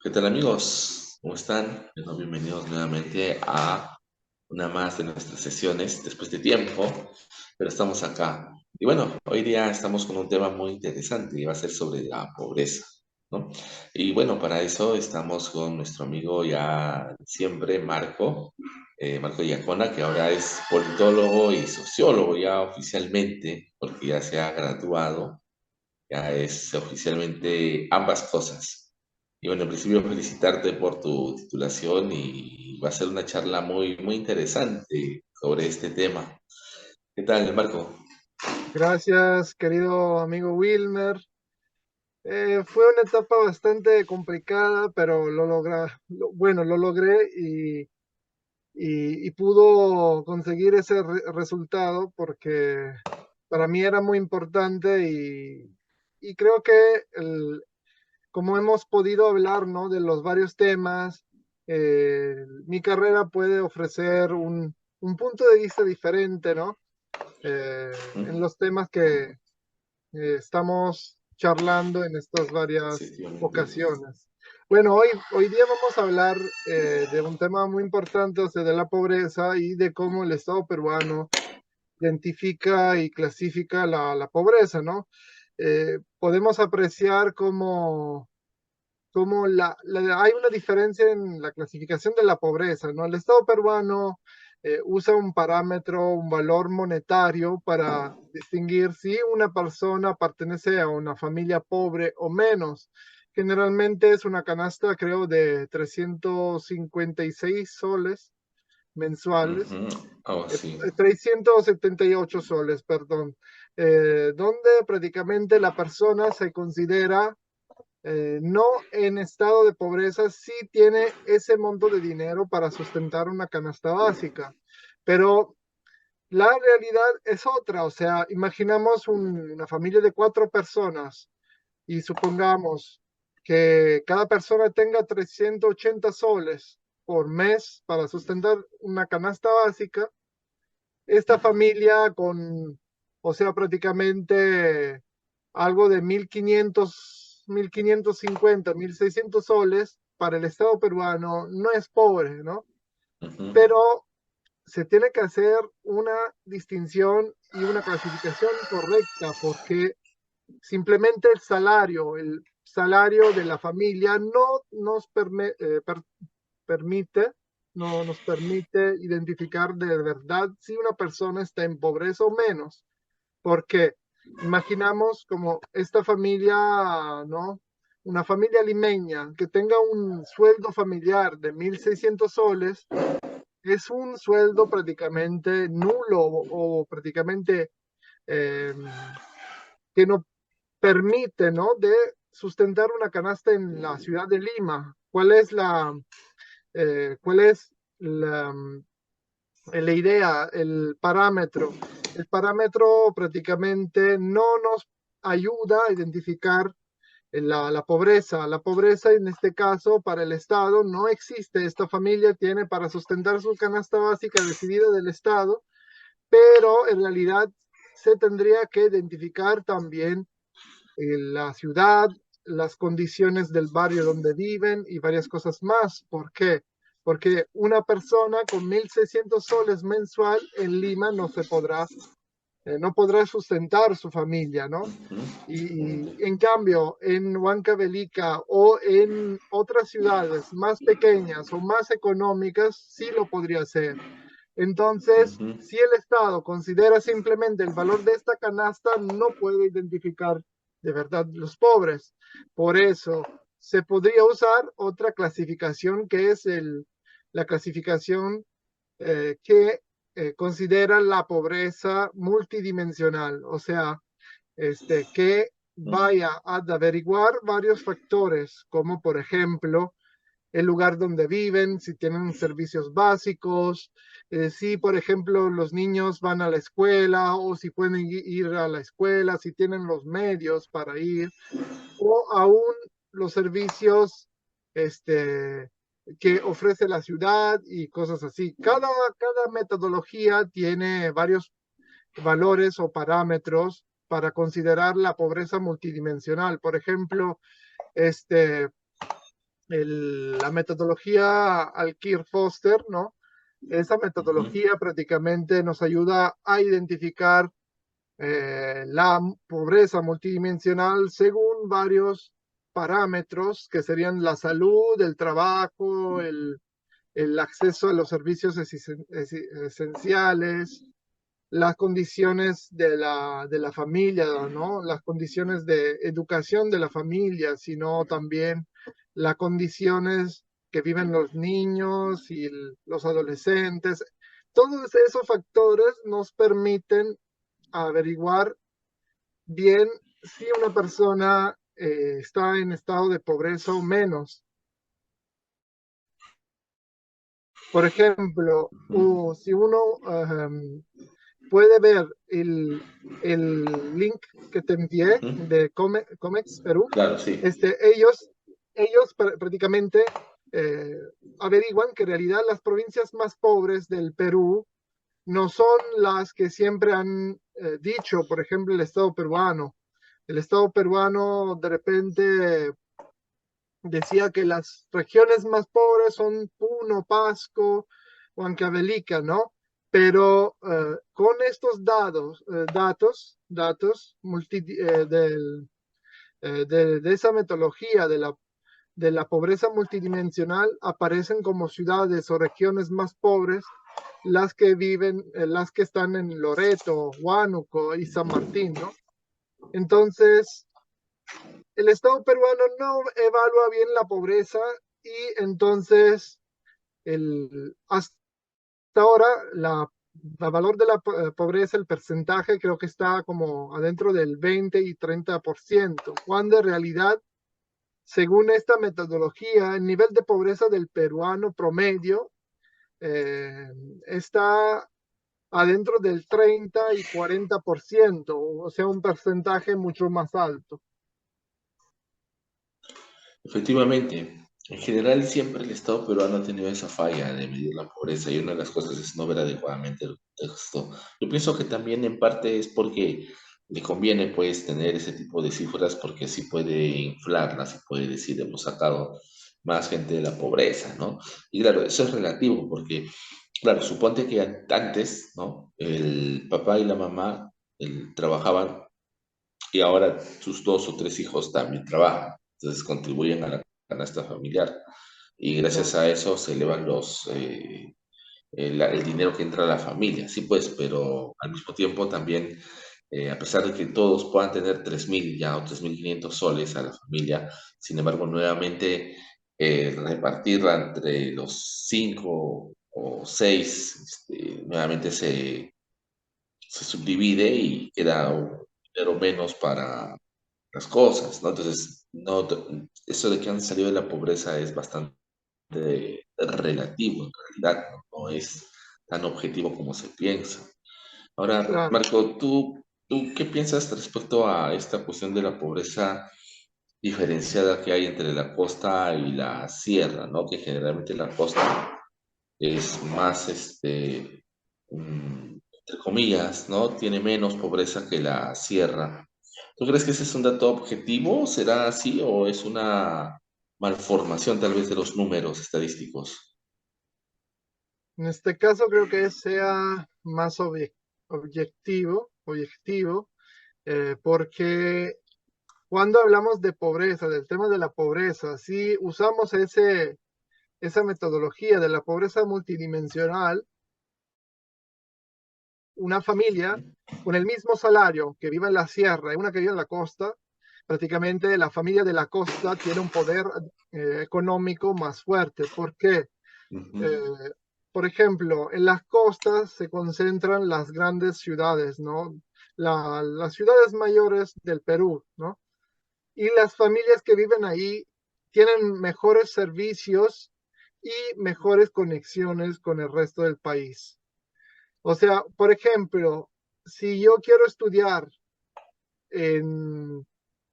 ¿Qué tal amigos? ¿Cómo están? Bueno, bienvenidos nuevamente a una más de nuestras sesiones después de tiempo, pero estamos acá. Y bueno, hoy día estamos con un tema muy interesante y va a ser sobre la pobreza, ¿no? Y bueno, para eso estamos con nuestro amigo ya siempre, Marco Iacona, que ahora es politólogo y sociólogo ya oficialmente, porque ya se ha graduado, ya es oficialmente ambas cosas. Y bueno, en principio felicitarte por tu titulación y va a ser una charla muy interesante sobre este tema. ¿Qué tal, Marco? Gracias, querido amigo Wilmer. Fue una etapa bastante complicada, pero lo logré y pudo conseguir ese resultado porque para mí era muy importante y creo que como hemos podido hablar, ¿no? De los varios temas, mi carrera puede ofrecer un punto de vista diferente, ¿no? En ¿Mm? los temas que estamos charlando en estas varias Efectivamente. ocasiones. Bueno, hoy día vamos a hablar de un tema muy importante, o sea, de la pobreza y de cómo el Estado peruano identifica y clasifica la pobreza, ¿no? Podemos apreciar cómo hay una diferencia en la clasificación de la pobreza, ¿no? El Estado peruano usa un parámetro, un valor monetario para distinguir si una persona pertenece a una familia pobre o menos. Generalmente es una canasta, creo, de 356 soles mensuales, Ujú. Oh, sí. 378 soles, perdón, donde prácticamente la persona se considera no en estado de pobreza, sí tiene ese monto de dinero para sustentar una canasta básica, pero la realidad es otra, o sea, imaginamos una familia de cuatro personas y supongamos que cada persona tenga 380 soles por mes para sustentar una canasta básica. Esta familia con, o sea, prácticamente algo de 1550, 1600 soles para el Estado peruano no es pobre, ¿no? Ujú. Pero se tiene que hacer una distinción y una clasificación correcta porque simplemente el salario de la familia no permite, no nos permite identificar de verdad si una persona está en pobreza o menos, porque imaginamos como esta familia, ¿no? Una familia limeña que tenga un sueldo familiar de 1600 soles, es un sueldo prácticamente nulo o prácticamente eh, que no permite, ¿no? De sustentar una canasta en la ciudad de Lima. Cuál es la idea, el parámetro? El parámetro prácticamente no nos ayuda a identificar la pobreza. La pobreza en este caso para el Estado no existe. Esta familia tiene para sustentar su canasta básica decidida del Estado, pero en realidad se tendría que identificar también la ciudad, las condiciones del barrio donde viven y varias cosas más. ¿Por qué? Porque una persona con 1600 soles mensual en Lima no podrá sustentar su familia, ¿no? Ujú. Y Efectivamente. en cambio, en Huancavelica o en otras ciudades más pequeñas o más económicas, sí lo podría hacer. Entonces, Ujú. si el Estado considera simplemente el valor de esta canasta, no puede identificar de verdad los pobres. Por eso, se podría usar otra clasificación que es la clasificación que considera la pobreza multidimensional, o sea, que vaya a averiguar varios factores, como por ejemplo el lugar donde viven, si tienen servicios básicos, si por ejemplo los niños van a la escuela o si pueden ir a la escuela, si tienen los medios para ir, o aún los servicios este, que ofrece la ciudad y cosas así. Cada metodología tiene varios valores o parámetros para considerar la pobreza multidimensional. Por ejemplo, este, la metodología Alkir-Foster, ¿no? Esa Ujú, metodología prácticamente nos ayuda a identificar la pobreza multidimensional según varios parámetros que serían la salud, el trabajo, el acceso a los servicios esenciales, las condiciones de la familia, ¿no? Las condiciones de educación de la familia, sino también las condiciones que viven los niños y los adolescentes. Todos esos factores nos permiten averiguar bien si una persona está en estado de pobreza o menos. Por ejemplo, ujú, si uno puede ver el link que te envié ujú. de Comex Perú. Claro, sí. Ellos prácticamente eh, averiguan que en realidad las provincias más pobres del Perú no son las que siempre han dicho, por ejemplo, el Estado peruano. El Estado peruano de repente decía que las regiones más pobres son Puno, Pasco, Huancavelica, ¿no? Pero con estos datos de esa metodología de la pobreza multidimensional, aparecen como ciudades o regiones más pobres las que están en Loreto, Huánuco y San Martín, ¿no? Entonces, el Estado peruano no evalúa bien la pobreza y entonces hasta ahora el valor de la pobreza, el porcentaje creo que está como adentro del 20 y 30%, cuando en realidad, según esta metodología, el nivel de pobreza del peruano promedio eh, está adentro del 30 y 40%, o sea, un porcentaje mucho más alto. Efectivamente, en general siempre el Estado peruano ha tenido esa falla de medir la pobreza y una de las cosas es no ver adecuadamente el contexto. Yo pienso que también en parte es porque le conviene pues tener ese tipo de cifras porque así puede inflarlas y puede decir hemos sacado más gente de la pobreza, ¿no? Y claro, eso es relativo porque, claro, suponte que antes, ¿no? El papá y la mamá trabajaban y ahora sus dos o tres hijos también trabajan, entonces contribuyen a la canasta familiar y gracias Claro, a eso se elevan el dinero que entra a la familia, sí pues, pero al mismo tiempo también, a pesar de que todos puedan tener 3.000 ya o 3.500 soles a la familia, sin embargo, nuevamente repartirla entre los cinco o seis, nuevamente se subdivide y queda un dinero menos para las cosas, ¿no? Entonces, no, eso de que han salido de la pobreza es bastante relativo, en realidad, no, no es tan objetivo como se piensa. Ahora, claro. Marco, ¿tú qué piensas respecto a esta cuestión de la pobreza diferenciada que hay entre la costa y la sierra, ¿no? Que generalmente la costa es más, entre comillas, ¿no? Tiene menos pobreza que la sierra. ¿Tú crees que ese es un dato objetivo? ¿Será así o es una malformación tal vez de los números estadísticos? En este caso creo que sea más objetivo, porque cuando hablamos de pobreza, del tema de la pobreza, si usamos esa metodología de la pobreza multidimensional, una familia con el mismo salario que vive en la sierra y una que vive en la costa, prácticamente la familia de la costa tiene un poder económico más fuerte. ¿Por qué? Ujú, Eh, por ejemplo, en las costas se concentran las grandes ciudades, ¿no? Las ciudades mayores del Perú, ¿no? Y las familias que viven ahí tienen mejores servicios y mejores conexiones con el resto del país. O sea, por ejemplo, si yo quiero estudiar en,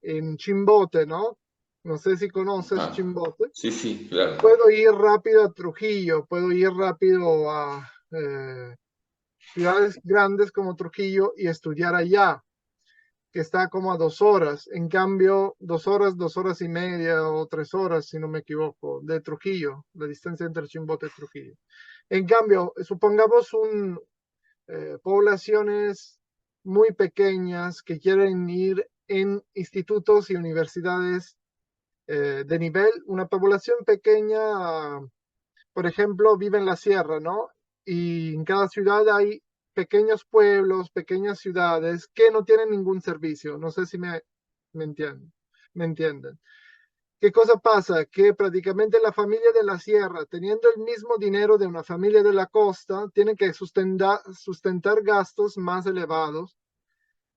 en Chimbote, ¿no? No sé si conoces ajá. Chimbote. Sí, sí, claro. Puedo ir rápido a Trujillo, puedo ir rápido a ciudades grandes como Trujillo y estudiar allá. que está como a 2 horas. En cambio, 2 horas, 2 horas y media o 3 horas, si no me equivoco, de Trujillo, la distancia entre Chimbote y Trujillo. En cambio, supongamos poblaciones muy pequeñas que quieren ir en institutos y universidades de nivel, una población pequeña, por ejemplo, vive en la sierra, ¿no? Y en cada ciudad hay pequeños pueblos, pequeñas ciudades que no tienen ningún servicio. No sé si me entienden. ¿Me entienden? ¿Qué cosa pasa? Que prácticamente la familia de la sierra, teniendo el mismo dinero de una familia de la costa, tiene que sustentar gastos más elevados.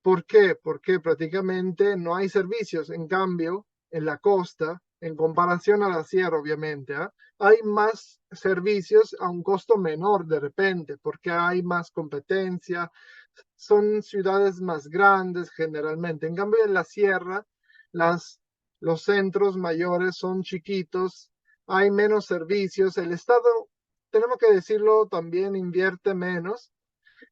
¿Por qué? Porque prácticamente no hay servicios. En cambio, en la costa, en comparación a la sierra, obviamente, ¿ah? Hay más servicios a un costo menor de repente, porque hay más competencia, son ciudades más grandes generalmente. En cambio, en la sierra, las, los centros mayores son chiquitos, hay menos servicios. El Estado, tenemos que decirlo, también invierte menos,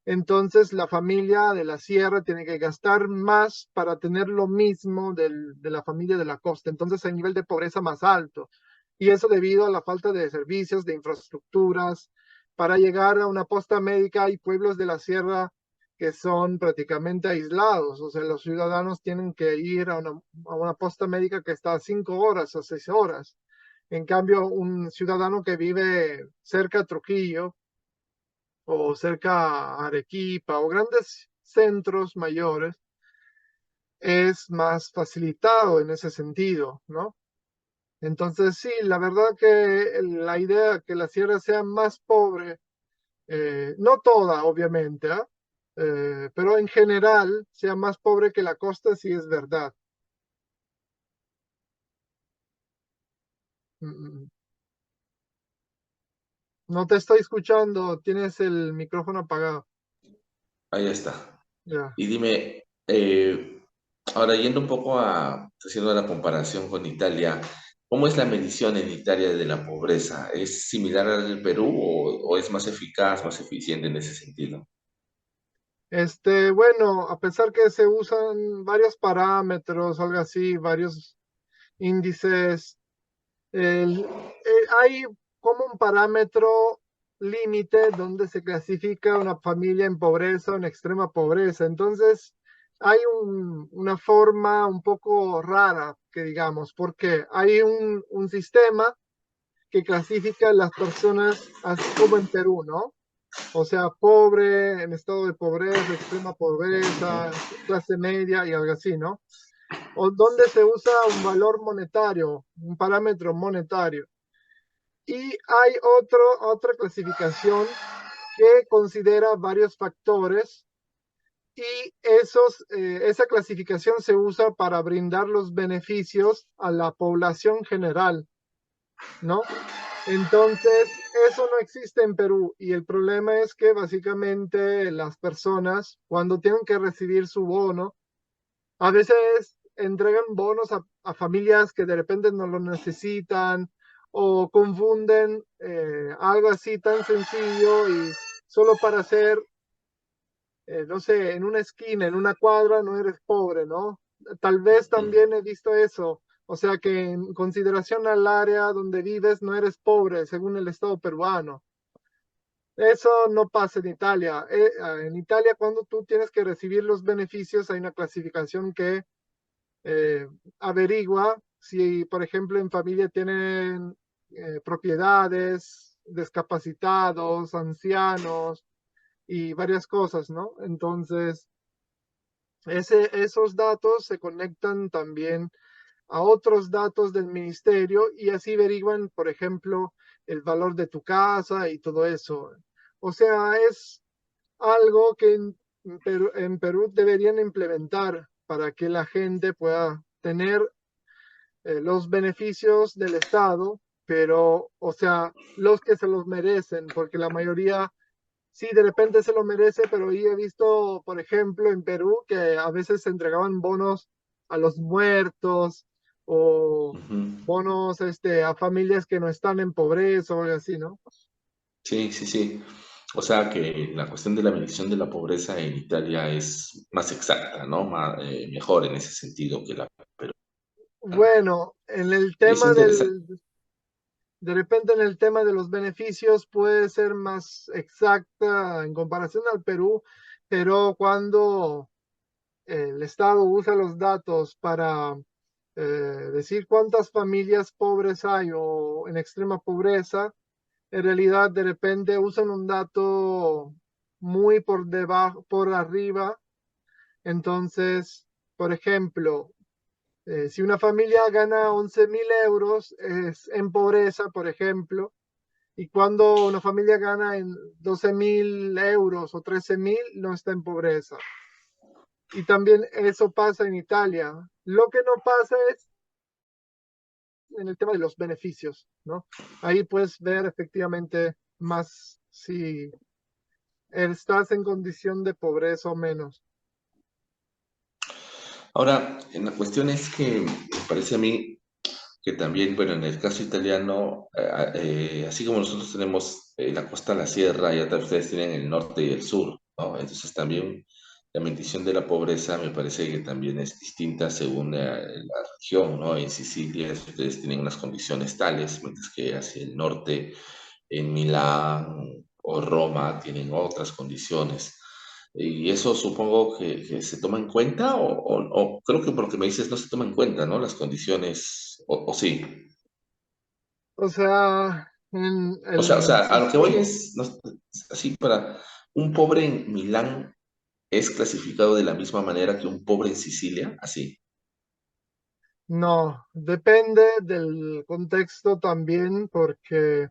entonces la familia de la sierra tiene que gastar más para tener lo mismo de la familia de la costa. Entonces hay nivel de pobreza más alto. Y eso debido a la falta de servicios, de infraestructuras. Para llegar a una posta médica hay pueblos de la sierra que son prácticamente aislados. O sea, los ciudadanos tienen que ir a una posta médica que está a 5 horas o 6 horas. En cambio, un ciudadano que vive cerca de Trujillo o cerca a Arequipa o grandes centros mayores, es más facilitado en ese sentido, ¿no? Entonces, sí, la verdad que la idea que la sierra sea más pobre, no toda, obviamente, ¿ah? Pero en general sea más pobre que la costa, sí es verdad. Mm, mm. No te estoy escuchando, tienes el micrófono apagado. Ahí está. Ya. Y dime, ahora yendo un poco haciendo la comparación con Italia, ¿cómo es la medición en Italia de la pobreza? ¿Es similar al del Perú o es más eficaz, más eficiente en ese sentido? Bueno, a pesar que se usan varios parámetros, algo así, varios índices. Hay como un parámetro límite donde se clasifica una familia en pobreza o en extrema pobreza. Entonces, hay una forma un poco rara, que digamos, porque hay un sistema que clasifica a las personas así como en Perú, ¿no? O sea, pobre, en estado de pobreza, extrema pobreza, clase media y algo así, ¿no? O donde se usa un valor monetario, un parámetro monetario. Y hay otra clasificación que considera varios factores y esa clasificación se usa para brindar los beneficios a la población general, ¿no? Entonces, eso no existe en Perú y el problema es que básicamente las personas, cuando tienen que recibir su bono, a veces entregan bonos a familias que de repente no lo necesitan o confunden algo así tan sencillo y solo para hacer, no sé, en una esquina, en una cuadra, no eres pobre, ¿no? Tal vez Mm. también he visto eso. O sea que en consideración al área donde vives, no eres pobre, según el Estado peruano. Eso no pasa en Italia. En Italia, cuando tú tienes que recibir los beneficios, hay una clasificación que eh, averigua si, por ejemplo, en familia tienen propiedades, discapacitados, ancianos y varias cosas, ¿no? Entonces, esos datos se conectan también a otros datos del ministerio y así averiguan, por ejemplo, el valor de tu casa y todo eso. O sea, es algo que en Perú deberían implementar para que la gente pueda tener los beneficios del Estado, pero, o sea, los que se los merecen, porque la mayoría sí de repente se lo merece, pero yo he visto, por ejemplo, en Perú que a veces se entregaban bonos a los muertos o Ujú. bonos a familias que no están en pobreza o algo así, ¿no? Sí, sí, sí. O sea que la cuestión de la medición de la pobreza en Italia es más exacta, ¿no? Mejor en ese sentido que la peruana. Bueno, en el Y es tema interesante. de repente en el tema de los beneficios puede ser más exacta en comparación al Perú, pero cuando el Estado usa los datos para decir cuántas familias pobres hay o en extrema pobreza, en realidad de repente usan un dato muy por debajo, por arriba. Entonces, por ejemplo, si una familia gana 11.000 euros, es en pobreza, por ejemplo, y cuando una familia gana en 12.000 euros o 13.000, no está en pobreza. Y también eso pasa en Italia. Lo que no pasa es en el tema de los beneficios, ¿no? Ahí puedes ver efectivamente más si estás en condición de pobreza o menos. Ahora, en la cuestión es que me parece a mí que también, bueno, en el caso italiano, así como nosotros tenemos la costa, la sierra, y otras ustedes tienen el norte y el sur, ¿no? Entonces también la medición de la pobreza me parece que también es distinta según la región, ¿no? En Sicilia ustedes tienen unas condiciones tales, mientras que hacia el norte, en Milán o Roma, tienen otras condiciones. Y eso supongo que se toma en cuenta, o creo que por lo que me dices no se toma en cuenta, ¿no? Las condiciones, o sí. O sea, en O sea, a lo que voy Sicilia, es, así para, un pobre en Milán es clasificado de la misma manera que un pobre en Sicilia, así. no, depende del contexto también, porque,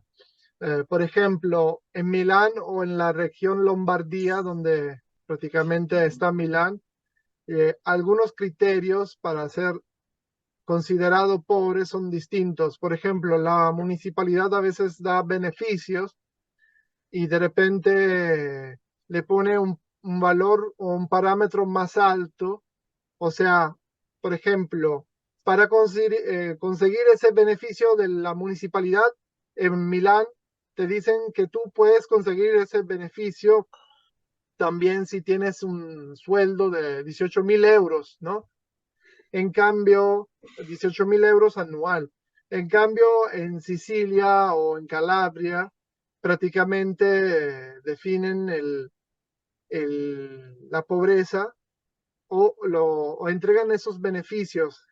por ejemplo, en Milán o en la región Lombardía, donde prácticamente está Milán, algunos criterios para ser considerado pobre son distintos. Por ejemplo, la municipalidad a veces da beneficios y de repente le pone un valor o un parámetro más alto. O sea, por ejemplo, para conseguir ese beneficio de la municipalidad en Milán, te dicen que tú puedes conseguir ese beneficio también si tienes un sueldo de 18.000 euros, ¿no? En cambio, 18.000 euros anual. En cambio, en Sicilia o en Calabria, prácticamente definen la pobreza o entregan esos beneficios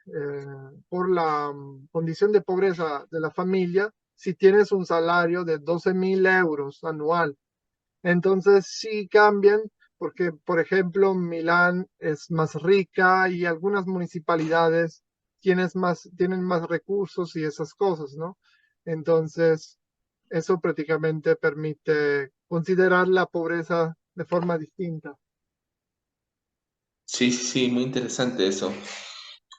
por la condición de pobreza de la familia si tienes un salario de 12.000 euros anual. Entonces sí cambian porque, por ejemplo, Milán es más rica y algunas municipalidades tienen más recursos y esas cosas, ¿no? Entonces, eso prácticamente permite considerar la pobreza de forma distinta. Sí, sí, sí, muy interesante eso.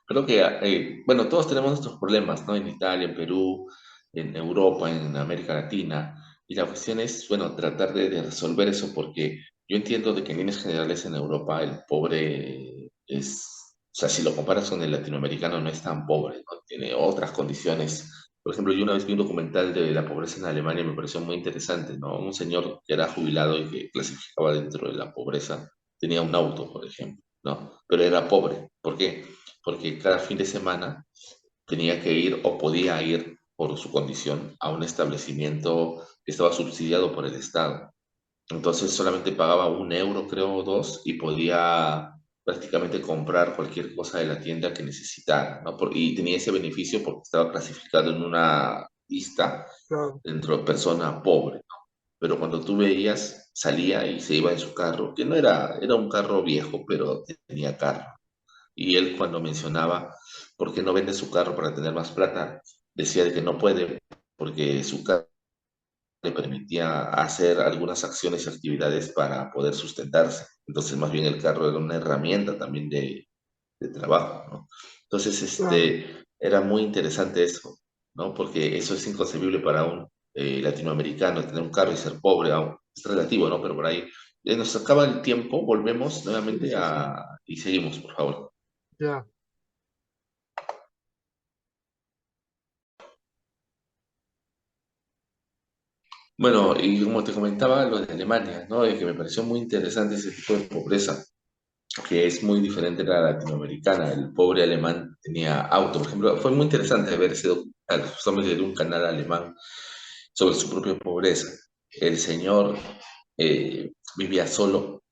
Creo que, bueno, todos tenemos nuestros problemas, ¿no? En Italia, en Perú, en Europa, en América Latina. Y la cuestión es, bueno, tratar de resolver eso, porque yo entiendo de que en líneas generales en Europa el pobre es, o sea, si lo comparas con el latinoamericano, no es tan pobre, ¿no? Tiene otras condiciones. Por ejemplo, yo una vez vi un documental de la pobreza en Alemania y me pareció muy interesante, ¿no? Un señor que era jubilado y que clasificaba dentro de la pobreza, tenía un auto, por ejemplo, ¿no? Pero era pobre. ¿Por qué? Porque cada fin de semana tenía que ir o podía ir por su condición a un establecimiento que estaba subsidiado por el Estado. Entonces solamente pagaba 1 euro, creo, o dos, y podía prácticamente comprar cualquier cosa de la tienda que necesitara, ¿no? Y tenía ese beneficio porque estaba clasificado en una lista Claro. dentro de persona pobre, ¿no? Pero cuando tú veías, salía y se iba en su carro, que no era, era un carro viejo, pero tenía carro. Y él cuando mencionaba por qué no vende su carro para tener más plata, decía de que no puede porque su carro le permitía hacer algunas acciones y actividades para poder sustentarse. Entonces, más bien el carro era una herramienta también de trabajo, ¿no? Entonces, Claro. era muy interesante eso, ¿no? Porque eso es inconcebible para un latinoamericano, tener un carro y ser pobre, es relativo, ¿no? Pero por ahí nos acaba el tiempo, volvemos Sí, nuevamente sí, sí. y seguimos, por favor. Ya. Bueno, y como te comentaba, lo de Alemania, ¿no? De que me pareció muy interesante ese tipo de pobreza, que es muy diferente a la latinoamericana. El pobre alemán tenía auto, por ejemplo. Fue muy interesante ver ese documental, justamente de un canal alemán sobre su propia pobreza. El señor vivía solo,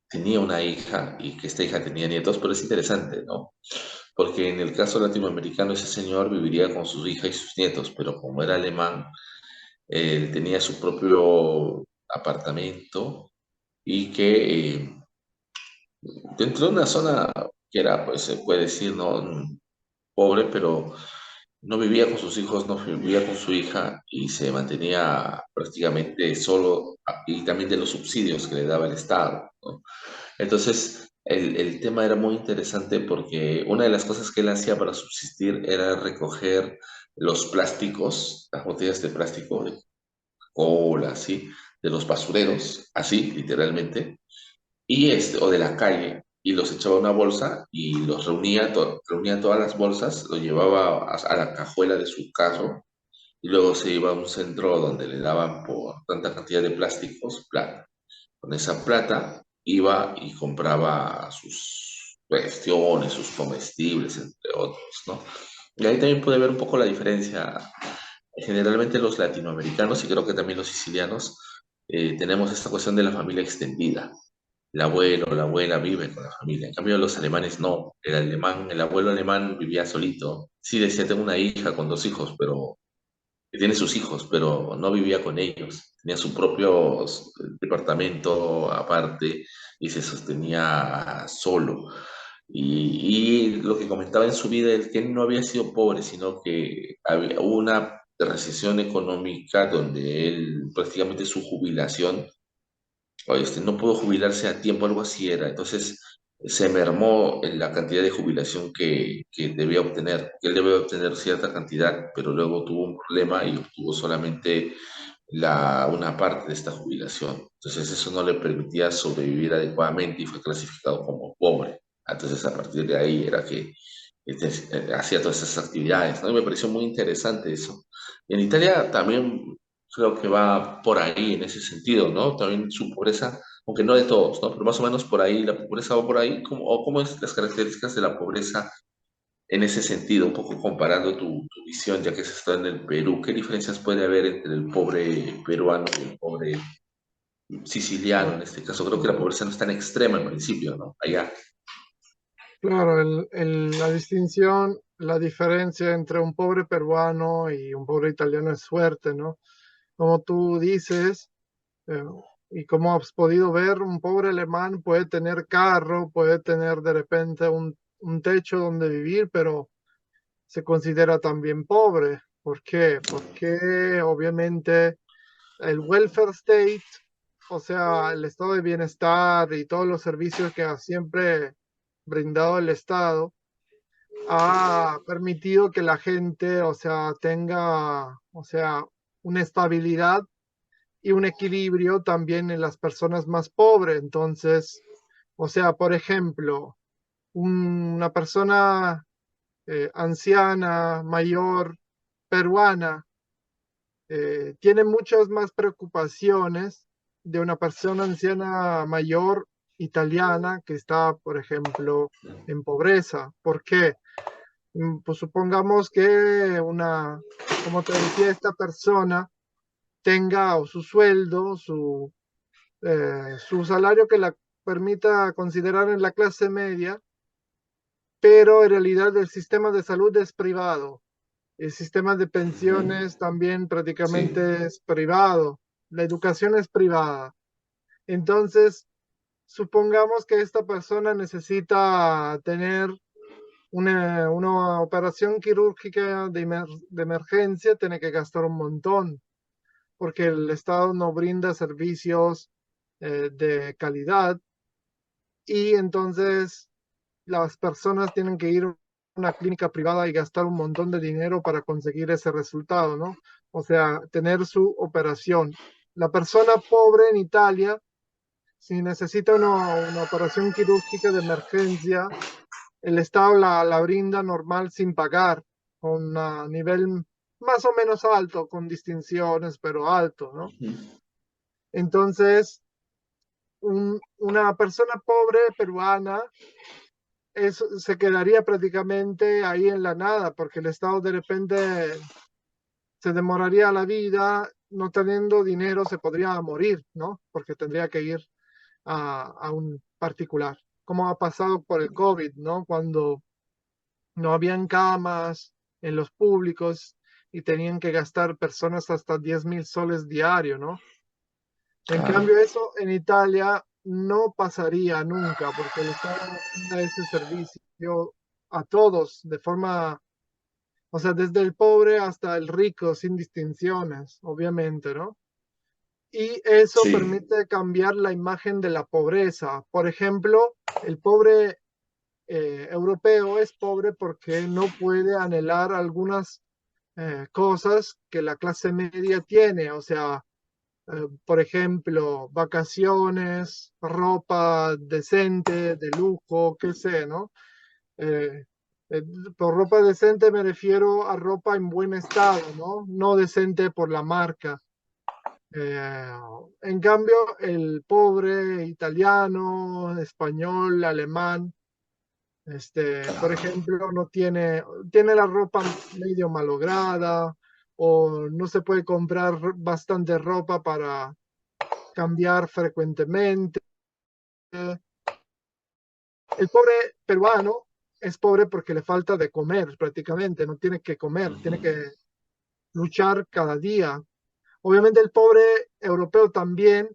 tenía una hija y que esta hija tenía nietos, pero es interesante, ¿no? Porque en el caso latinoamericano ese señor viviría con su hija y sus nietos, pero como era alemán, él tenía su propio apartamento y que dentro de una zona que era, pues se puede decir, ¿no? Pobre, pero no vivía con sus hijos, no vivía con su hija y se mantenía prácticamente solo y también de los subsidios que le daba el Estado, ¿no? Entonces, el tema era muy interesante porque una de las cosas que él hacía para subsistir era recoger los plásticos, las botellas de plástico de cola, así, de los basureros, así, literalmente, y o de la calle, y los echaba a una bolsa y los reunía, reunía todas las bolsas, lo llevaba a la cajuela de su carro y luego se iba a un centro donde le daban por tanta cantidad de plásticos plata. Con esa plata iba y compraba sus cuestiones, sus comestibles, entre otros, ¿no? Y ahí también puede ver un poco la diferencia. Generalmente los latinoamericanos y creo que también los sicilianos tenemos esta cuestión de la familia extendida. El abuelo o la abuela vive con la familia. En cambio, los alemanes no. El alemán, el abuelo alemán vivía solito. Sí, decía, tengo una hija con dos hijos, pero que tiene sus hijos, pero no vivía con ellos. Tenía su propio departamento aparte y se sostenía solo. Y lo que comentaba en su vida es que él no había sido pobre, sino que hubo una recesión económica donde él prácticamente su jubilación o no pudo jubilarse a tiempo, algo así era. Entonces se mermó en la cantidad de jubilación que debía obtener. Él debía obtener cierta cantidad, pero luego tuvo un problema y obtuvo solamente una parte de esta jubilación. Entonces eso no le permitía sobrevivir adecuadamente y fue clasificado como pobre. Entonces a partir de ahí era que hacía todas esas actividades, ¿no? Y me pareció muy interesante eso. En Italia también creo que va por ahí en ese sentido, ¿no? También su pobreza, aunque no de todos, ¿no? Pero más o menos por ahí, la pobreza va por ahí, o cómo es las características de la pobreza en ese sentido, un poco comparando tu visión, ya que se está en el Perú, ¿qué diferencias puede haber entre el pobre peruano y el pobre siciliano en este caso? Creo que la pobreza no es tan extrema al principio, ¿no? Allá. Claro, la distinción, la diferencia entre un pobre peruano y un pobre italiano es fuerte, ¿no? Como tú dices, eh, y como has podido ver, un pobre alemán puede tener carro, puede tener de repente un techo donde vivir, pero se considera también pobre. ¿Por qué? Porque obviamente el welfare state, o sea, el estado de bienestar y todos los servicios que ha siempre brindado el Estado, ha permitido que la gente, o sea, tenga, o sea, una estabilidad y un equilibrio también en las personas más pobres. Entonces, o sea, por ejemplo, una persona anciana, mayor, peruana, tiene muchas más preocupaciones de una persona anciana mayor italiana que está, por ejemplo, en pobreza. ¿Por qué? Pues supongamos que como te decía, esta persona tenga o su sueldo, su salario que la permita considerar en la clase media, pero en realidad el sistema de salud es privado. El sistema de Ujú. pensiones también Sí. prácticamente es privado. La educación es privada. Entonces, supongamos que esta persona necesita tener una operación quirúrgica de emergencia, tiene que gastar un montón, porque el Estado no brinda servicios de calidad y entonces las personas tienen que ir a una clínica privada y gastar un montón de dinero para conseguir ese resultado, ¿no? O sea, tener su operación. La persona pobre en Italia, si necesita una operación quirúrgica de emergencia, el Estado la brinda normal sin pagar, con a nivel más o menos alto, con distinciones, pero alto, ¿no? Ujú. Entonces, una persona pobre peruana se quedaría prácticamente ahí en la nada, porque el Estado de repente se demoraría la vida, no teniendo dinero se podría morir, ¿no? Porque tendría que ir a un particular, como ha pasado por el COVID, ¿no? Cuando no habían camas en los públicos y tenían que gastar personas hasta 10.000 soles diario, ¿no? En Claro, cambio, eso en Italia no pasaría nunca, porque el Estado da ese servicio a todos de forma, o sea, desde el pobre hasta el rico, sin distinciones, obviamente, ¿no? Y eso sí, permite cambiar la imagen de la pobreza. Por ejemplo, el pobre europeo es pobre porque no puede anhelar algunas cosas que la clase media tiene, o sea, por ejemplo, vacaciones, ropa decente, de lujo, qué sé, ¿no? Eh, eh, por ropa decente me refiero a ropa en buen estado, ¿no? No decente por la marca. Eh, en cambio, el pobre italiano, español, alemán, por claro. ejemplo, no tiene la ropa medio malograda o no se puede comprar bastante ropa para cambiar frecuentemente. El pobre peruano es pobre porque le falta de comer prácticamente, no tiene que comer, Ujú. tiene que luchar cada día. Obviamente el pobre europeo también,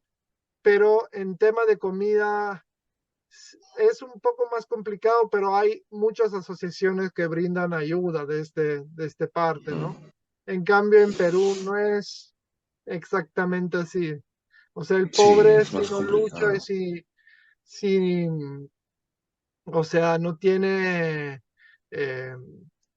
pero en tema de comida es un poco más complicado, pero hay muchas asociaciones que brindan ayuda de este parte, ¿no? Ujú. En cambio, en Perú no es exactamente así. O sea, el Sí, pobre es si más no lucha y complicado. si, o sea, no tiene eh,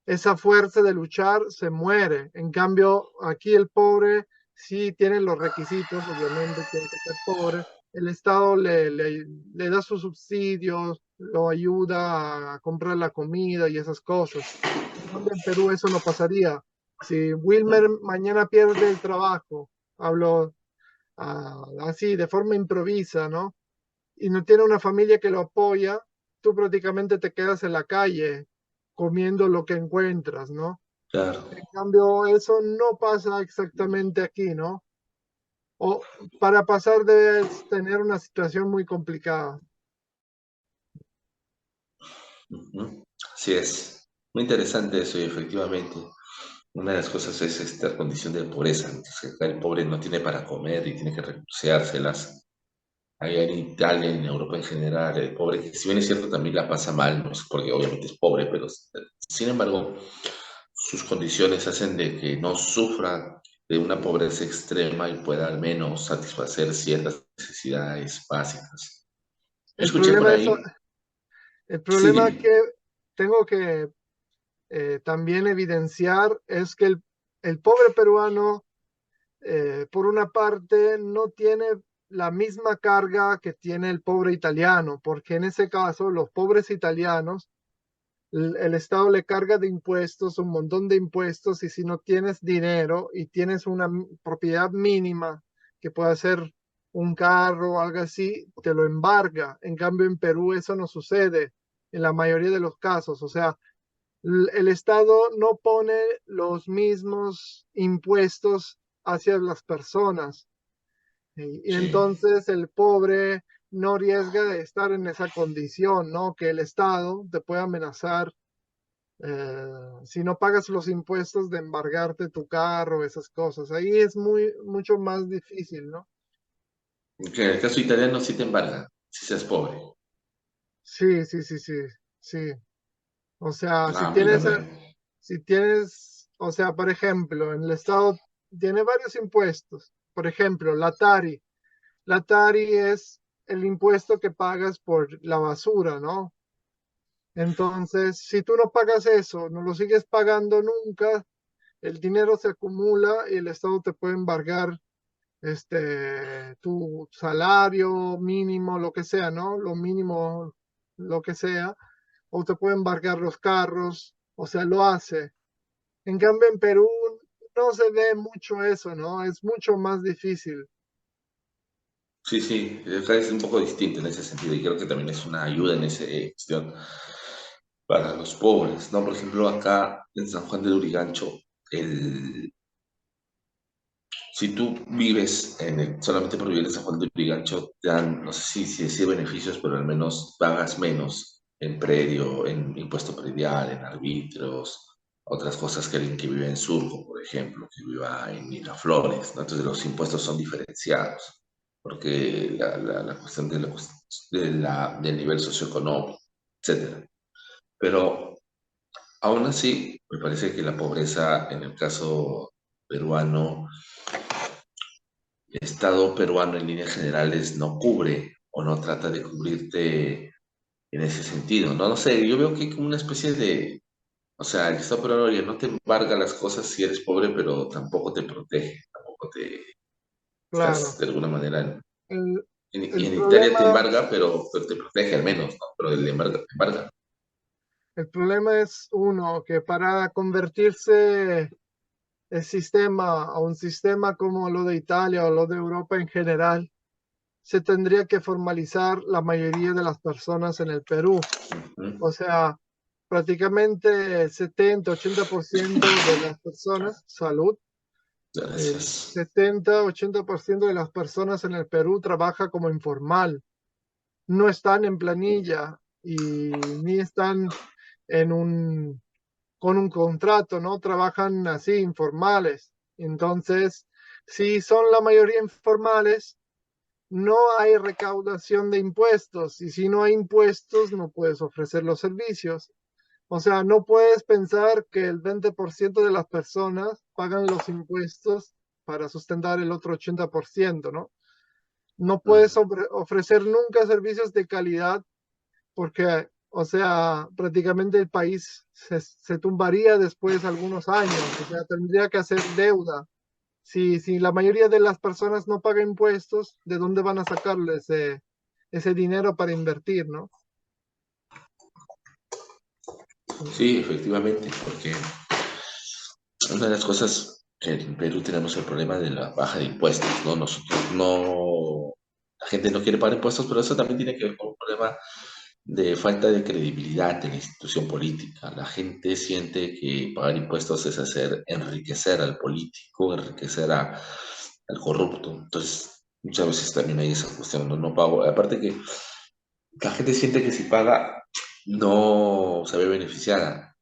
esa fuerza de luchar, se muere. En cambio, aquí el pobre sí tiene los requisitos, obviamente tiene que ser pobre. El Estado le da sus subsidios, lo ayuda a comprar la comida y esas cosas. En cambio, en Perú eso no pasaría. Si Wilmer mañana pierde el trabajo, hablo así, de forma improvisa, ¿no? Y no tiene una familia que lo apoya, tú prácticamente te quedas en la calle comiendo lo que encuentras, ¿no? Claro. En cambio, eso no pasa exactamente aquí, ¿no? O para pasar debes tener una situación muy complicada. Ujú. Así es. Muy interesante eso y efectivamente una de las cosas es esta condición de pobreza. Entonces, acá el pobre no tiene para comer y tiene que recurseárselas. Allá en Italia, en Europa en general, el pobre, que si bien es cierto, también la pasa mal, ¿no? Porque obviamente es pobre, pero sin embargo, sus condiciones hacen de que no sufra de una pobreza extrema y pueda al menos satisfacer ciertas necesidades básicas. Yo El escuché por problema es, ahí, el sí, problema dime. que tengo que también evidenciar es que el pobre peruano, por una parte, no tiene la misma carga que tiene el pobre italiano, porque en ese caso los pobres italianos el Estado le carga de impuestos, un montón de impuestos, y si no tienes dinero y tienes una propiedad mínima, que puede ser un carro o algo así, te lo embarga. En cambio, en Perú eso no sucede en la mayoría de los casos. O sea, el Estado no pone los mismos impuestos hacia las personas. Y Sí, entonces el pobre no arriesga de estar en esa condición, ¿no? Que el Estado te puede amenazar si no pagas los impuestos de embargarte tu carro, esas cosas. Ahí es mucho más difícil, ¿no? que en el caso italiano sí te embarga, si seas pobre. Sí, sí, sí, sí, sí. O sea, Ah, mírame. si tienes, o sea, por ejemplo, en el estado tiene varios impuestos. Por ejemplo, la TARI. La TARI es el impuesto que pagas por la basura, ¿no? Entonces, si tú no pagas eso, no lo sigues pagando nunca, el dinero se acumula y el Estado te puede embargar tu salario mínimo, lo que sea, ¿no? Lo mínimo, lo que sea, o te puede embargar los carros, o sea, lo hace. En cambio, en Perú no se ve mucho eso, ¿no? Es mucho más difícil. Sí, sí, acá es un poco distinto en ese sentido y creo que también es una ayuda en esa cuestión para los pobres, ¿no? Por ejemplo, acá en San Juan del Urigancho, el, si tú vives solamente por vivir en San Juan del Urigancho, te dan, no sé si decir beneficios, pero al menos pagas menos en predio, en impuesto predial, en arbitrios, otras cosas que alguien que vive en Surco, por ejemplo, que viva en Miraflores, ¿no? Entonces los impuestos son diferenciados, porque la cuestión del nivel socioeconómico, etcétera. Pero aún así, me parece que la pobreza en el caso peruano, el Estado peruano en líneas generales no cubre o no trata de cubrirte en ese sentido, ¿no? No sé, yo veo que hay como una especie de, o sea, el Estado peruano ya no te embarga las cosas si eres pobre, pero tampoco te protege, tampoco te, estás Claro. de alguna manera, El, y el en Italia te problema, embarga, pero te protege al menos, ¿no? Pero el embarga, te embarga. el problema es uno, que para convertirse el sistema a un sistema como lo de Italia o lo de Europa en general, se tendría que formalizar la mayoría de las personas en el Perú. ¿Mm? O sea, prácticamente 70-80% de las personas, salud, el Gracias. 70-80% de las personas en el Perú trabaja como informal, no están en planilla y ni están en con un contrato, ¿no? Trabajan así, informales. Entonces, si son la mayoría informales, no hay recaudación de impuestos y si no hay impuestos, no puedes ofrecer los servicios. O sea, no puedes pensar que el 20% de las personas pagan los impuestos para sustentar el otro 80%, ¿no? No puedes Mm. ofrecer nunca servicios de calidad porque, o sea, prácticamente el país se tumbaría después de algunos años, o sea, tendría que hacer deuda. Si la mayoría de las personas no pagan impuestos, ¿de dónde van a sacarle ese dinero para invertir, ¿no? Sí, efectivamente, porque una de las cosas que en Perú tenemos el problema de la baja de impuestos, ¿no? Nosotros no, la gente no quiere pagar impuestos, pero eso también tiene que ver con un problema de falta de credibilidad en la institución política. La gente siente que pagar impuestos es hacer enriquecer al político, al corrupto. Entonces, muchas veces también hay esa cuestión, no, no pago. Aparte que la gente siente que si paga no se ve beneficiada,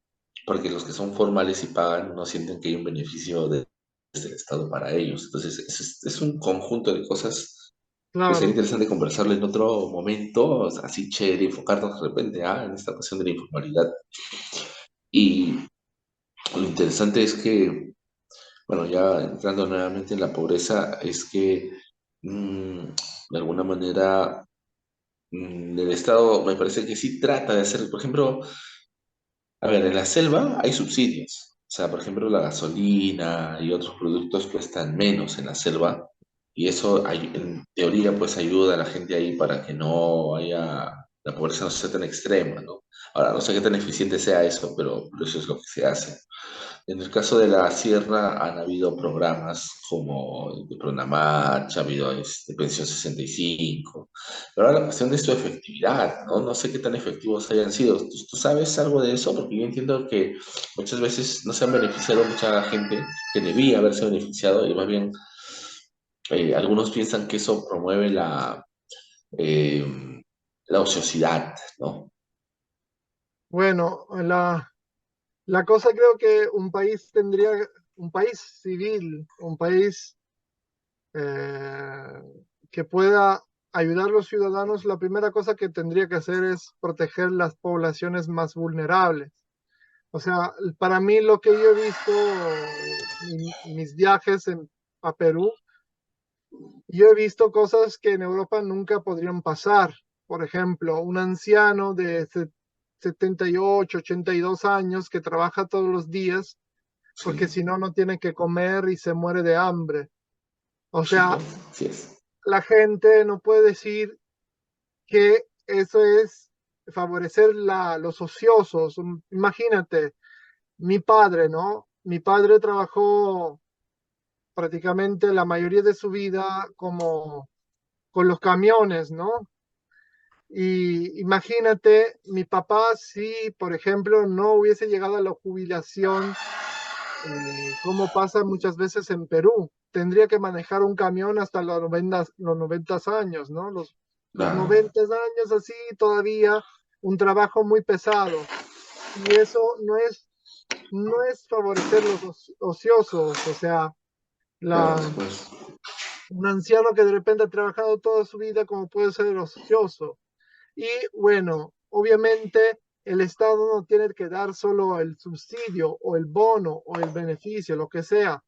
porque los que son formales y pagan no sienten que hay un beneficio desde el Estado para ellos. Entonces, es un conjunto de cosas que sería Claro. interesante conversarlo en otro momento, o sea, así chévere, enfocarnos de repente en esta cuestión de la informalidad. Y lo interesante es que, bueno, ya entrando nuevamente en la pobreza, es que mm, de alguna manera el Estado me parece que sí trata de hacer, por ejemplo, a ver, en la selva hay subsidios. O sea, por ejemplo, la gasolina y otros productos cuestan menos en la selva y eso en teoría pues ayuda a la gente ahí para que no haya, la pobreza no sea tan extrema, ¿no? Ahora, no sé qué tan eficiente sea eso, pero eso es lo que se hace. En el caso de la sierra han habido programas como de Pronamach, ha habido Pensión 65, pero ahora la cuestión de su efectividad, ¿no? No sé qué tan efectivos hayan sido. ¿Tú sabes algo de eso? Porque yo entiendo que muchas veces no se han beneficiado mucha gente que debía haberse beneficiado y más bien algunos piensan que eso promueve eh, la ociosidad, ¿no? Bueno, la cosa creo que un país tendría, un país civil, un país eh, que pueda ayudar a los ciudadanos, la primera cosa que tendría que hacer es proteger las poblaciones más vulnerables. O sea, para mí lo que yo he visto en mis viajes a Perú, yo he visto cosas que en Europa nunca podrían pasar. Por ejemplo, un anciano de 78, 82 años que trabaja todos los días porque Sí, si no, no tiene que comer y se muere de hambre. O sí, sea, pues, así es. la gente no puede decir que eso es favorecer los ociosos. Imagínate, mi padre, ¿no? Mi padre trabajó prácticamente la mayoría de su vida como con los camiones, ¿no? Y imagínate, mi papá, si por ejemplo no hubiese llegado a la jubilación, como pasa muchas veces en Perú, tendría que manejar un camión hasta los 90 años, ¿no? Los Claro, 90 años así, todavía un trabajo muy pesado. Y eso no es favorecer los ociosos, o sea, claro, la, después. un anciano que de repente ha trabajado toda su vida como puede ser el ocioso. Y bueno, obviamente el Estado no tiene que dar solo el subsidio o el bono o el beneficio, lo que sea,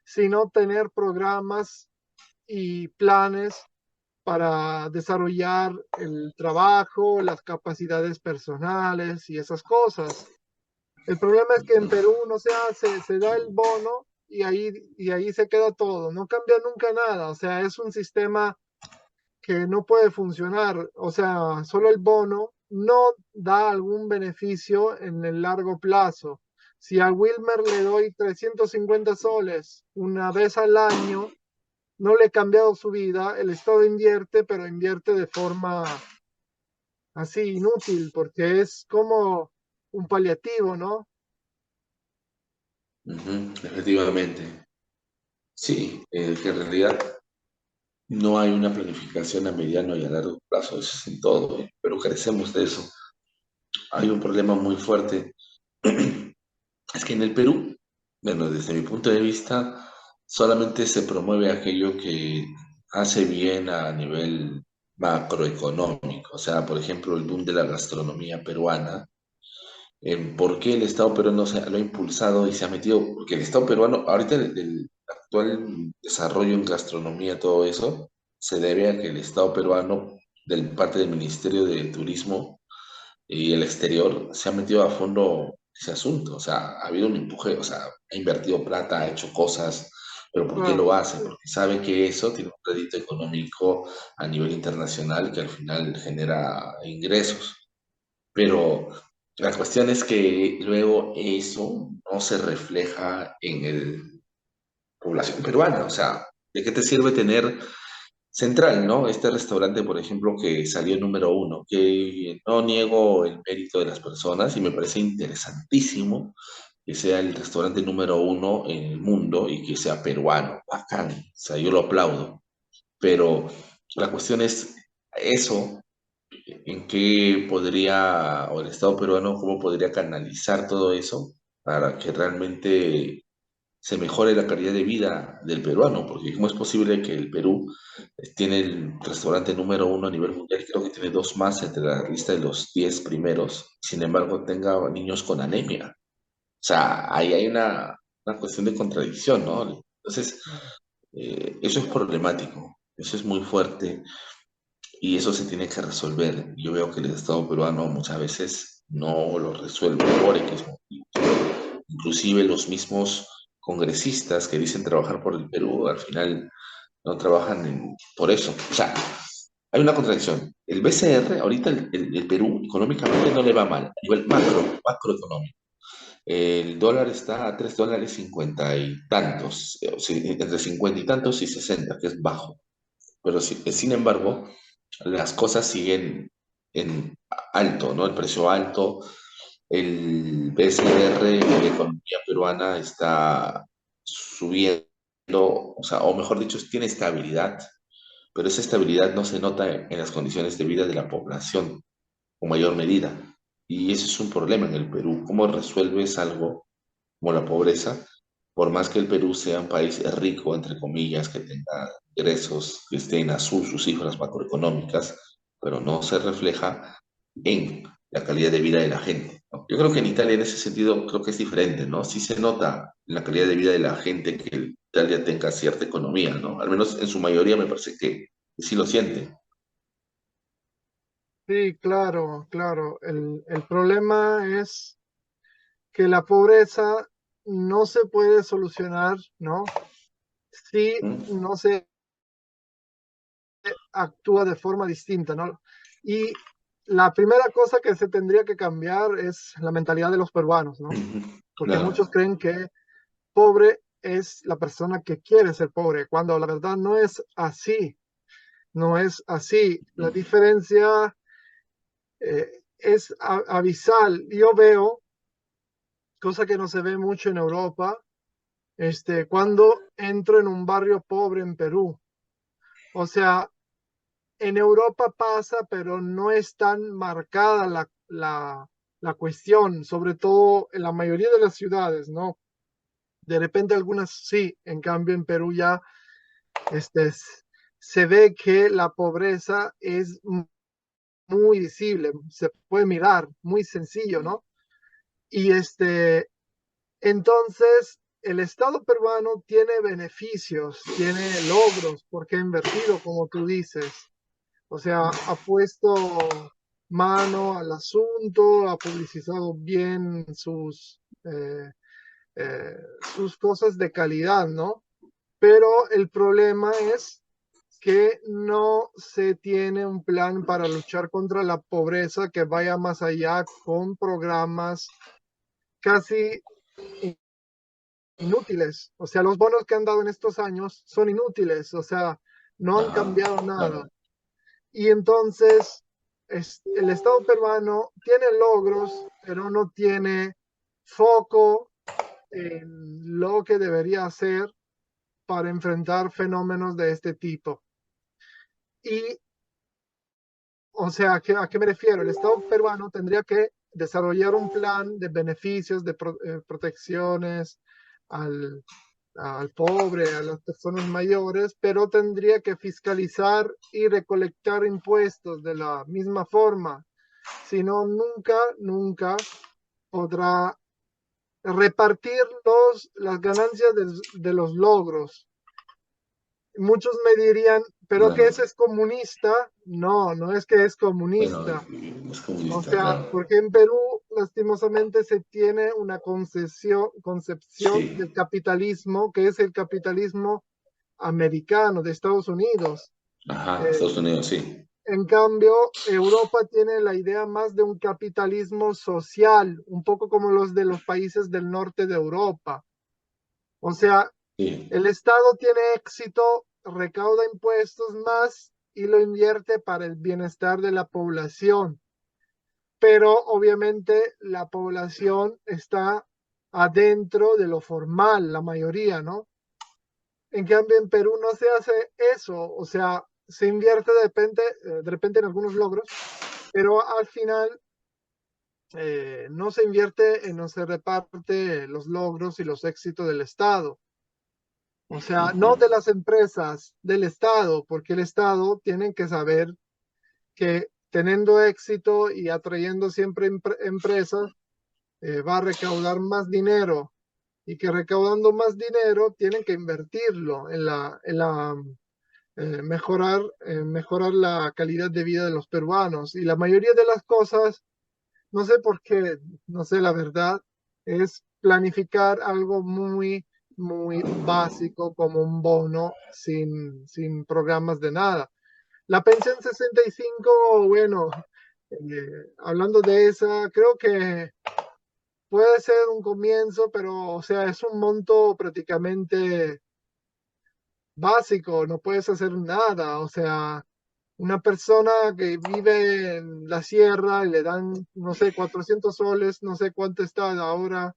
sino tener programas y planes para desarrollar el trabajo, las capacidades personales y esas cosas. El problema es que en Perú no se hace, se da el bono y ahí se queda todo, no cambia nunca nada, o sea, es un sistema que no puede funcionar, o sea, solo el bono no da algún beneficio en el largo plazo. Si a Wilmer le doy 350 soles una vez al año, no le he cambiado su vida, el Estado invierte, pero invierte de forma así inútil, porque es como un paliativo, ¿no? Ujú, efectivamente. Sí, que en realidad no hay una planificación a mediano y a largo plazo, eso es en todo, pero carecemos de eso. Hay un problema muy fuerte. Es que en el Perú, bueno, desde mi punto de vista, solamente se promueve aquello que hace bien a nivel macroeconómico. O sea, por ejemplo, el boom de la gastronomía peruana. ¿Por qué el Estado peruano lo ha impulsado y se ha metido? Porque el Estado peruano, ahorita el actual desarrollo en gastronomía, todo eso, se debe a que el Estado peruano, del parte del Ministerio de Turismo, y el exterior se ha metido a fondo ese asunto. O sea, ha habido un empuje, o sea, ha invertido plata, ha hecho cosas, pero ¿por qué Claro. lo hace? Porque sabe que eso tiene un crédito económico a nivel internacional que al final genera ingresos. Pero la cuestión es que luego eso no se refleja en la población peruana. O sea, ¿de qué te sirve tener Central, ¿no? Este restaurante, por ejemplo, que salió número uno, que no niego el mérito de las personas y me parece interesantísimo que sea el restaurante número uno en el mundo y que sea peruano, bacán, o sea, yo lo aplaudo, pero la cuestión es eso, en qué podría, o el Estado peruano, cómo podría canalizar todo eso para que realmente se mejore la calidad de vida del peruano, porque ¿cómo es posible que el Perú tiene el restaurante número uno a nivel mundial? Creo que tiene dos más entre la lista de los 10 primeros, sin embargo tenga niños con anemia. O sea, ahí hay una cuestión de contradicción, ¿no? Entonces, eso es problemático, eso es muy fuerte y eso se tiene que resolver. Yo veo que el Estado peruano muchas veces no lo resuelve por X motivos. Inclusive los mismos congresistas que dicen trabajar por el Perú, al final no trabajan por eso. O sea, hay una contradicción. El BCR, ahorita el Perú económicamente no le va mal, a nivel macroeconómico. El dólar está a 3 dólares 50 y tantos, o sea, entre 50 y tantos y 60, que es bajo. Pero sin embargo, las cosas siguen en alto, ¿no? El precio alto, el BCR de la economía peruana está subiendo, o sea, o mejor dicho, tiene estabilidad, pero esa estabilidad no se nota en las condiciones de vida de la población con mayor medida. Y ese es un problema en el Perú. ¿Cómo resuelves algo como la pobreza? Por más que el Perú sea un país rico, entre comillas, que tenga ingresos, que estén a sus cifras macroeconómicas, pero no se refleja en la calidad de vida de la gente, ¿no? Yo creo que en Italia en ese sentido creo que es diferente, ¿no? Sí se nota en la calidad de vida de la gente que Italia tenga cierta economía, ¿no? Al menos en su mayoría me parece que sí lo siente. Sí, claro, claro. El problema es que la pobreza no se puede solucionar, ¿no? Si ¿Mm? no se actúa de forma distinta, ¿no? Y la primera cosa que se tendría que cambiar es la mentalidad de los peruanos, ¿no? Porque Claro, muchos creen que pobre es la persona que quiere ser pobre, cuando la verdad no es así, no es así. La diferencia es abisal. Yo veo, cosa que no se ve mucho en Europa, cuando entro en un barrio pobre en Perú. O sea, en Europa pasa, pero no es tan marcada la cuestión, sobre todo en la mayoría de las ciudades, ¿no? De repente algunas sí, en cambio en Perú ya este, se ve que la pobreza es muy visible, se puede mirar, muy sencillo, ¿no? Y entonces el Estado peruano tiene beneficios, tiene logros, porque ha invertido, como tú dices. O sea, ha puesto mano al asunto, ha publicizado bien sus cosas de calidad, ¿no? Pero el problema es que no se tiene un plan para luchar contra la pobreza que vaya más allá con programas casi inútiles. O sea, los bonos que han dado en estos años son inútiles, o sea, no han Ajá, cambiado nada. claro. Y entonces el Estado peruano tiene logros, pero no tiene foco en lo que debería hacer para enfrentar fenómenos de este tipo. Y, o sea, ¿a qué me refiero? El Estado peruano tendría que desarrollar un plan de beneficios, de protecciones al, al pobre, a las personas mayores, pero tendría que fiscalizar y recolectar impuestos de la misma forma. Si no, nunca podrá repartir las ganancias de los logros. Muchos me dirían, ¿pero que Claro. ese es comunista? No, no es que es Bueno, comunista. es O comunista, sea, claro. porque en Perú lastimosamente se tiene una concepción Sí. del capitalismo, que es el capitalismo americano de Estados Unidos. Ajá, Eh, Estados Unidos, sí. en cambio, Europa tiene la idea más de un capitalismo social, un poco como los de los países del norte de Europa. O sea, Sí. el Estado tiene éxito, recauda impuestos más y lo invierte para el bienestar de la población, pero obviamente la población está adentro de lo formal, la mayoría, ¿no? En cambio, en Perú no se hace eso, o sea, se invierte de repente en algunos logros, pero al final no se invierte, no se reparte los logros y los éxitos del Estado. O sea, Ujú. no de las empresas, del Estado, porque el Estado tiene que saber que teniendo éxito y atrayendo siempre empresas, va a recaudar más dinero y que recaudando más dinero tienen que invertirlo mejorar la calidad de vida de los peruanos. Y la mayoría de las cosas, no sé por qué, no sé la verdad, es planificar algo muy básico como un bono sin programas de nada. La pensión 65, bueno, hablando de esa, creo que puede ser un comienzo, pero o sea, es un monto prácticamente básico, no puedes hacer nada, o sea, una persona que vive en la sierra y le dan, no sé, 400 soles, no sé cuánto está ahora,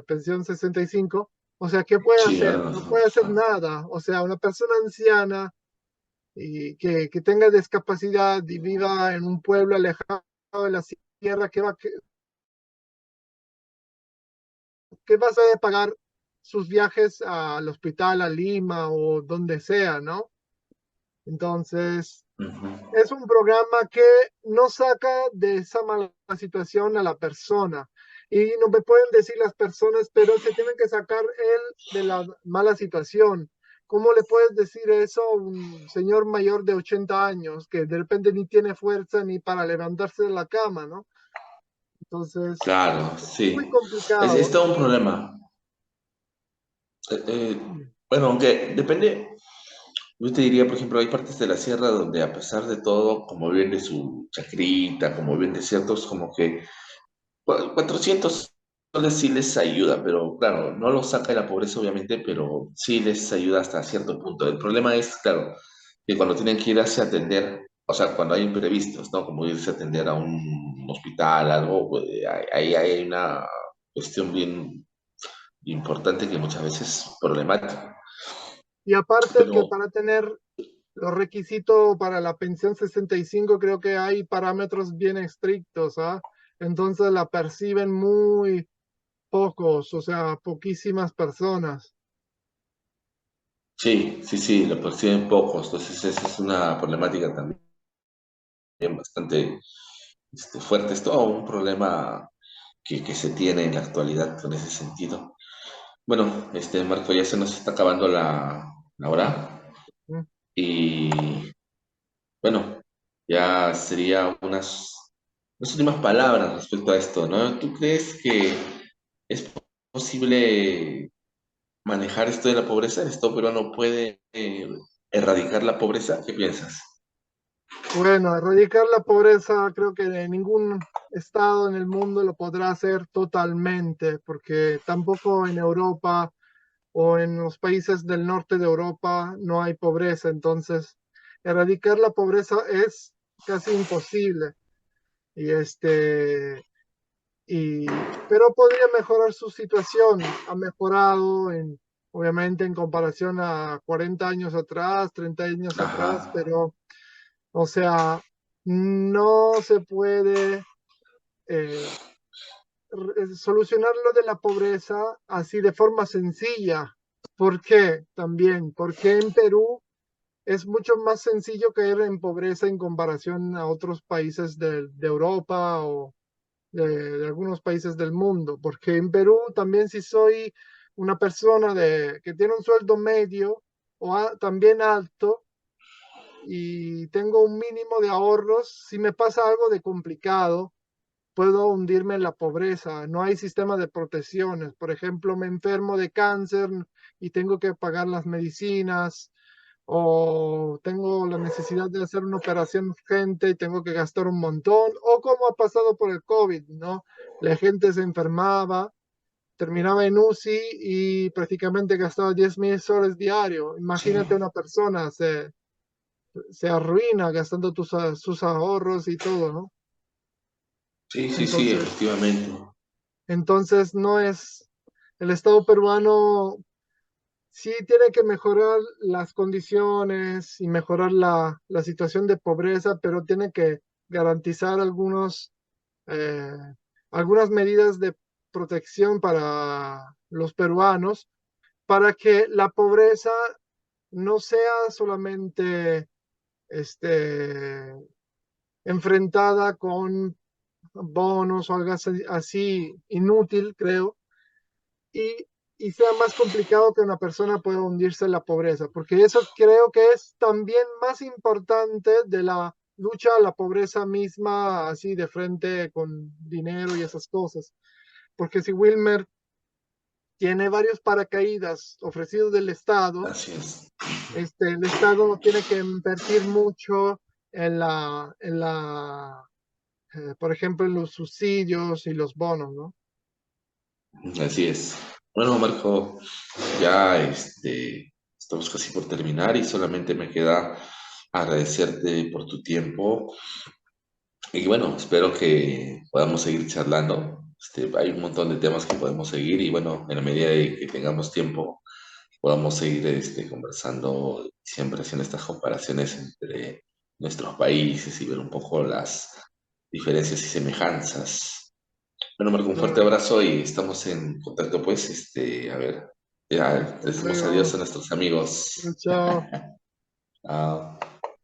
pensión 65, o sea, ¿qué puede Sí, hacer? ahora no No son. puede hacer Ajá. nada, o sea, una persona anciana y que tenga discapacidad y viva en un pueblo alejado de la sierra, ¿qué va a hacer pagar sus viajes al hospital, a Lima o donde sea, ¿no? Entonces, Ujú. es un programa que no saca de esa mala situación a la persona. Y no me pueden decir las personas, pero se tienen que sacar él de la mala situación. ¿Cómo le puedes decir eso a un señor mayor de 80 años que de repente ni tiene fuerza ni para levantarse de la cama, ¿no? Entonces, Claro, muy sí. Es complicado. todo un problema. Bueno, aunque depende, yo te diría, por ejemplo, hay partes de la sierra donde a pesar de todo, como viven de su chacrita, como viven de ciertos, como que 400 sí les ayuda, pero claro, no los saca de la pobreza obviamente, pero sí les ayuda hasta cierto punto. El problema es, claro, que cuando tienen que irse a atender, o sea, cuando hay imprevistos, ¿no? Como irse a atender a un hospital, algo, pues, ahí hay una cuestión bien importante que muchas veces es problemática. Y aparte que Pero para tener los requisitos para la pensión 65 creo que hay parámetros bien estrictos, ¿ah? Entonces la perciben muy pocos, o sea, poquísimas personas. sí, sí, sí, lo perciben pocos, entonces esa es una problemática también bastante fuerte. Es todo un problema que se tiene en la actualidad en ese sentido. Bueno, Marco, ya se nos está acabando la hora ¿Mm? y bueno, ya sería unas últimas palabras respecto a esto, ¿no? ¿Tú crees que es posible manejar esto de la pobreza? ¿El Estado peruano puede erradicar la pobreza? ¿Qué piensas? Bueno, erradicar la pobreza creo que ningún estado en el mundo lo podrá hacer totalmente, porque tampoco en Europa o en los países del norte de Europa no hay pobreza, entonces erradicar la pobreza es casi imposible. Y pero podría mejorar su situación. Ha mejorado obviamente en comparación a 40 años atrás, 30 años atrás, Ajá, pero, o sea, no se puede eh, solucionar lo de la pobreza así de forma sencilla. ¿Por qué? También, porque en Perú es mucho más sencillo caer en pobreza en comparación a otros países de Europa o de algunos países del mundo, porque en Perú también si soy una persona que tiene un sueldo medio o también alto y tengo un mínimo de ahorros, si me pasa algo de complicado, puedo hundirme en la pobreza. No hay sistema de protecciones. Por ejemplo, me enfermo de cáncer y tengo que pagar las medicinas o tengo la necesidad de hacer una operación urgente y tengo que gastar un montón, o como ha pasado por el COVID, ¿no? La gente se enfermaba, terminaba en UCI y prácticamente gastaba 10.000 soles diario. sí, Imagínate una persona, se arruina gastando sus ahorros y todo, ¿no? sí, sí, sí, Entonces, efectivamente. entonces no es, el Estado peruano sí tiene que mejorar las condiciones y mejorar la situación de pobreza, pero tiene que garantizar eh, algunas medidas de protección para los peruanos, para que la pobreza no sea solamente este, enfrentada con bonos o algo así inútil, creo, y, y sea más complicado que una persona pueda hundirse en la pobreza, porque eso creo que es también más importante de la lucha a la pobreza misma, así de frente con dinero y esas cosas. Porque si Wilmer tiene varios paracaídas ofrecidos del Estado, Así es. el Estado no tiene que invertir mucho por ejemplo, en los subsidios y los bonos, ¿no? Así es. Bueno, Marco, ya estamos casi por terminar y solamente me queda agradecerte por tu tiempo. Y bueno, espero que podamos seguir charlando. Hay un montón de temas que podemos seguir y bueno, en la medida de que tengamos tiempo, podamos seguir conversando, siempre haciendo estas comparaciones entre nuestros países y ver un poco las diferencias y semejanzas. Bueno, Marco, un fuerte Claro. abrazo y estamos en contacto, pues, a ver, ya Hasta decimos adiós luego. a nuestros amigos. Chao. Chao.